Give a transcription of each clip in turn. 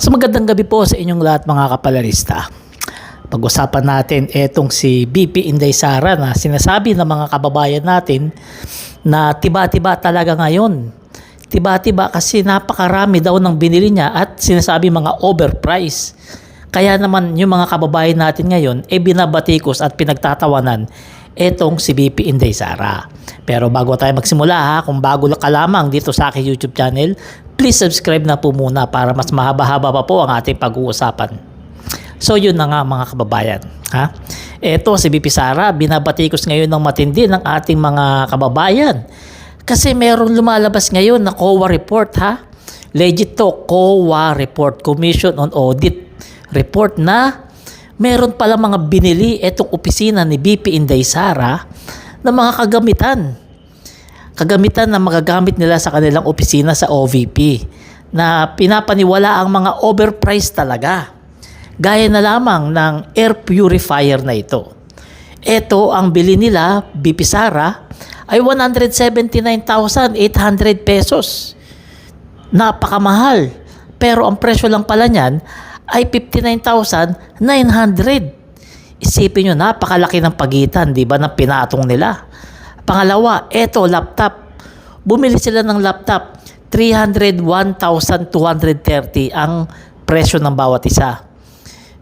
So magandang gabi po sa inyong lahat mga kapalarista. Pag-usapan natin etong si BP Inday Sara na sinasabi ng mga kababayan natin na tiba-tiba talaga ngayon. Tiba-tiba kasi napakarami daw ng binili niya at sinasabi mga overprice. Kaya naman yung mga kababayan natin ngayon binabatikos at pinagtatawanan etong si BP Inday Sara. Pero bago tayo magsimula ha, kung bago ka lamang dito sa aking YouTube channel, please subscribe na po muna para mas mahaba-haba pa po ang ating pag-uusapan. So yun na nga mga kababayan. Ha? Eto si BP Sara, binabatikos ngayon ng matindi ng ating mga kababayan. Kasi merong lumalabas ngayon na COA report ha. Legit to, COA report, Commission on Audit report na meron pala mga binili etong opisina ni BP Inday Sara na mga kagamitan. Kagamitan na magagamit nila sa kanilang opisina sa OVP na pinapaniwala ang mga overpriced talaga. Gaya na lamang ng air purifier na ito. Ito ang bili nila, BP Sara, ay 179,800 pesos. Napakamahal. Pero ang presyo lang pala niyan ay 59,900. Isipin nyo, napakalaki ng pagitan, di ba, ng pinatong nila. Pangalawa, eto, laptop. Bumili sila ng laptop. 301,230 ang presyo ng bawat isa.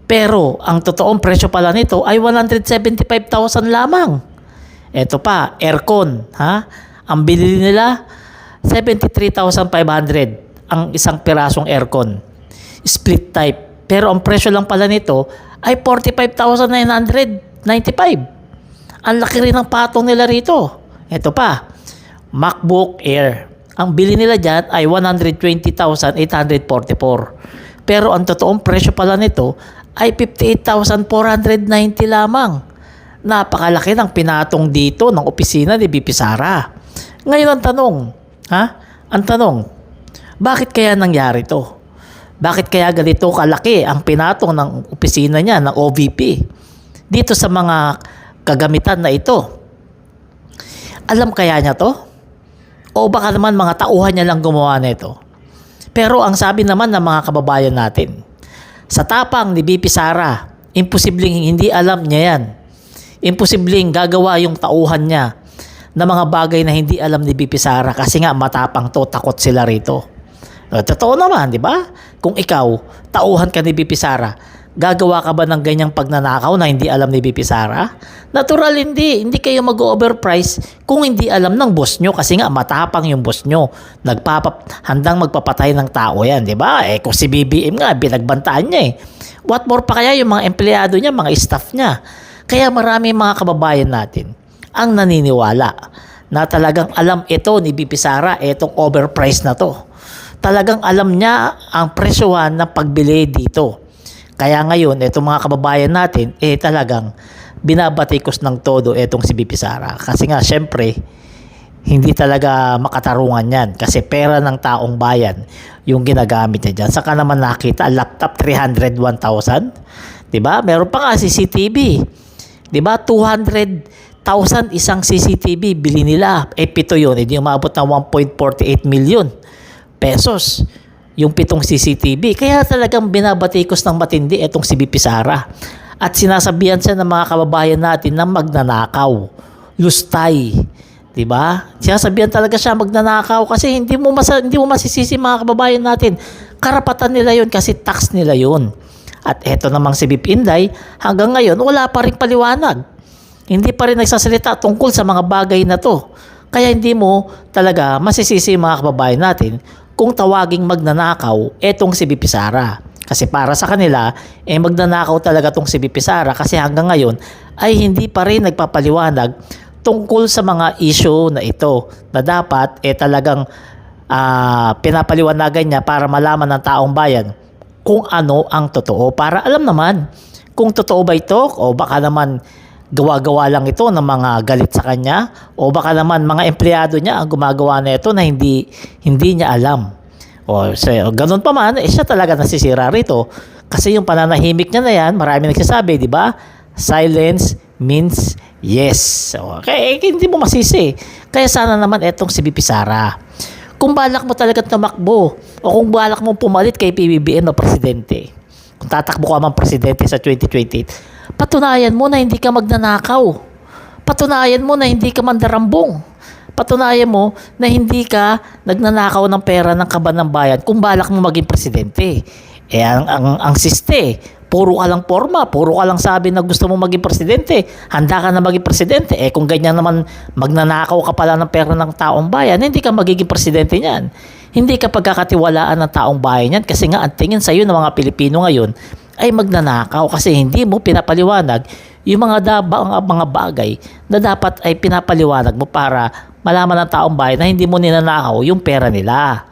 Pero, ang totoong presyo pala nito ay 175,000 lamang. Eto pa, aircon. Ha? Ang bili nila, 73,500 ang isang pirasong aircon. Split type. Pero ang presyo lang pala nito ay 45,995. Ang laki rin ng patong nila rito. Ito pa, MacBook Air. Ang bili nila dyan ay 120,844. Pero ang totoong presyo pala nito ay 58,490 lamang. Napakalaki ng pinatong dito ng opisina ni BP Sara. Ngayon ang tanong, Ang tanong, bakit kaya nangyari to? Bakit kaya ganito kalaki ang pinatong ng opisina niya ng OVP dito sa mga kagamitan na ito? Alam kaya niya to? O baka naman mga tauhan niya lang gumawa nito? Pero ang sabi naman ng mga kababayan natin, sa tapang ni BP Sara, imposibleng hindi alam niya yan. Imposibleng gagawa yung tauhan niya na mga bagay na hindi alam ni BP Sara kasi nga matapang to, takot sila rito. Totoo naman, di ba? Kung ikaw, tauhan ka ni BP Sara, gagawa ka ba ng ganyang pagnanakaw na hindi alam ni BP Sara? Natural hindi. Hindi kayo mag-overprice kung hindi alam ng boss nyo kasi nga matapang yung boss nyo. Handang magpapatay ng tao yan, di ba? Kung si BBM nga, binagbantaan niya What more pa kaya yung mga empleyado niya, mga staff niya? Kaya marami mga kababayan natin ang naniniwala na talagang alam ito ni BP Sara, itong overprice na to. Talagang alam niya ang presyohan ng pagbili dito. Kaya ngayon, itong mga kababayan natin, talagang binabatikos ng todo itong si BP Sara. Kasi nga, syempre, hindi talaga makatarungan yan. Kasi pera ng taong bayan yung ginagamit niya dyan. Saka naman nakita, laptop 301,000. Diba? Meron pa nga CCTV. Diba? 200,000 isang CCTV bili nila. Pito yun. Hindi umabot ng 1.48 million pesos yung 7 CCTV. Kaya talagang binabatikos ng matindi itong si BP Sara. At sinasabihan siya ng mga kababayan natin na magnanakaw. Lustay. Diba? Sinasabihan talaga siya magnanakaw kasi hindi mo masisisi mga kababayan natin. Karapatan nila yun kasi tax nila yun. At eto namang si BP Inday, hanggang ngayon wala pa rin paliwanag. Hindi pa rin nagsasalita tungkol sa mga bagay na to. Kaya hindi mo talaga masisisi mga kababayan natin kung tawaging magnanakaw etong si BP Sara. Kasi para sa kanila, magnanakaw talaga tong si BP Sara kasi hanggang ngayon ay hindi pa rin nagpapaliwanag tungkol sa mga issue na ito na dapat talagang pinapaliwanagan niya para malaman ng taong bayan kung ano ang totoo. Para alam naman kung totoo ba ito o baka naman gawa-gawa lang ito ng mga galit sa kanya o baka naman mga empleyado niya ang gumagawa na ito na hindi niya alam. O so, ganun pa man, siya talaga nasisira rito kasi yung pananahimik niya na yan, marami nagsasabi, di ba? Silence means yes. So, okay, hindi mo masisi. Kaya sana naman etong si BP Sara, Kung balak mo talaga tumakbo o kung balak mo pumalit kay PBBM na presidente, kung tatakbo ka man presidente sa 2028, patunayan mo na hindi ka magnanakaw. Patunayan mo na hindi ka mandarambong. Patunayan mo na hindi ka nagnanakaw ng pera ng kaban ng bayan kung balak mo maging presidente. Eh, ang siste, puro ka lang forma, puro ka lang sabi na gusto mo maging presidente, handa ka na maging presidente. Eh, kung ganyan naman magnanakaw ka pala ng pera ng taong bayan, hindi ka magiging presidente niyan. Hindi ka pagkakatiwalaan ng taong bayan yan kasi nga ang tingin sa iyo ng mga Pilipino ngayon ay magnanakaw kasi hindi mo pinapaliwanag yung mga bagay na dapat ay pinapaliwanag mo para malaman ng taong bayan na hindi mo ninanakaw yung pera nila.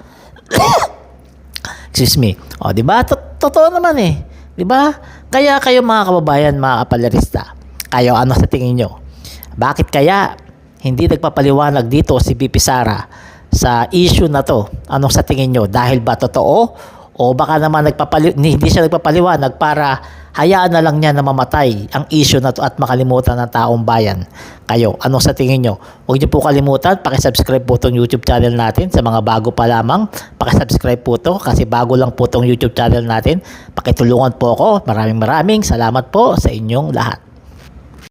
Excuse me. O, di ba? Totoo naman eh. Di ba? Kaya kayo mga kababayan, mga kapalarista, kayo ano sa tingin nyo? Bakit kaya hindi nagpapaliwanag dito si BP Sara sa issue na to? Anong sa tingin nyo? Dahil ba totoo? O baka naman hindi siya nagpapaliwanag para hayaan na lang niya na mamatay ang issue na to at makalimutan ng taong bayan. Kayo, anong sa tingin nyo? Huwag niyo po kalimutan, pakisubscribe po itong YouTube channel natin. Sa mga bago pa lamang, pakisubscribe po ito kasi bago lang po itong YouTube channel natin. Pakitulungan po ako. Maraming salamat po sa inyong lahat.